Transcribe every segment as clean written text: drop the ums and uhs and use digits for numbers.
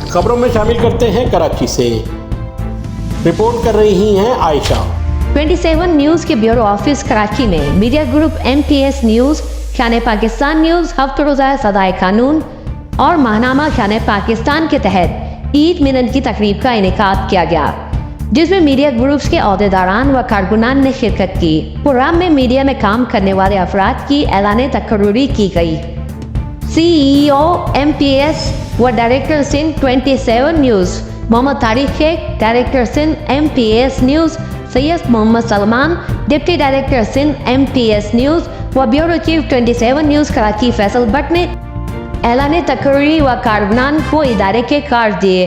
खबरों में शामिल करते हैं कराची से। रिपोर्ट कर रही हैं आयशा। 27 न्यूज़ के ब्यूरो ऑफिस कराची में मीडिया ग्रुप MTS न्यूज़, शान पाकिस्तान न्यूज़, हफ्ता रोज़ा सदाए कानून और माहनामा शान पाकिस्तान के तहत ईद मिलन की तकरीब का इनेकाद किया गया, जिसमें मीडिया ग्रुप्स के अहदेदारान व कारकुनान ने शिरकत की। प्रोग्राम में मीडिया में काम करने वाले अफराद की ऐलान तकर्रुरी की गई। CEO MTS व director Sindh 27 news Mohammad Tariq Sheikh, director Sindh MTS news Syed Mohammad Salman, deputy director Sindh MTS news व bureau chief 27 news Karachi Faisal Bhatt ने ऐलान तकर्रुरी व कारकुनान को इदारे के कार्ड दिए।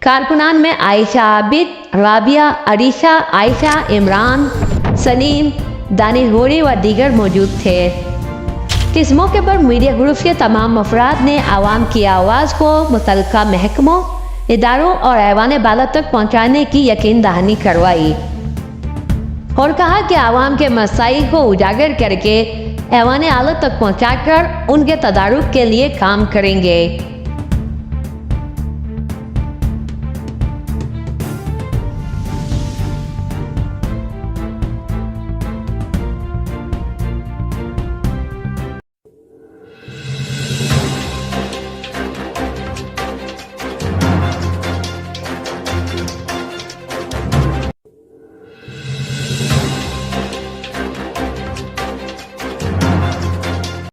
कारकुनान में आयशा आबिद, राबिया, अरीशा, आयशा, इमरान, सलीम, दानिश गोरी व दीगर मौजूद थे। इस मौके पर मीडिया ग्रुप के तमाम अफराद ने आवाम की आवाज़ को मुतल्लिका महकमों, इदारों और ऐवान बाला तक पहुँचाने की यकीन दहानी करवाई और कहा कि आवाम के मसाइल को उजागर करके ऐवान आला तक पहुँचाकर उनके तदारुक के लिए काम करेंगे।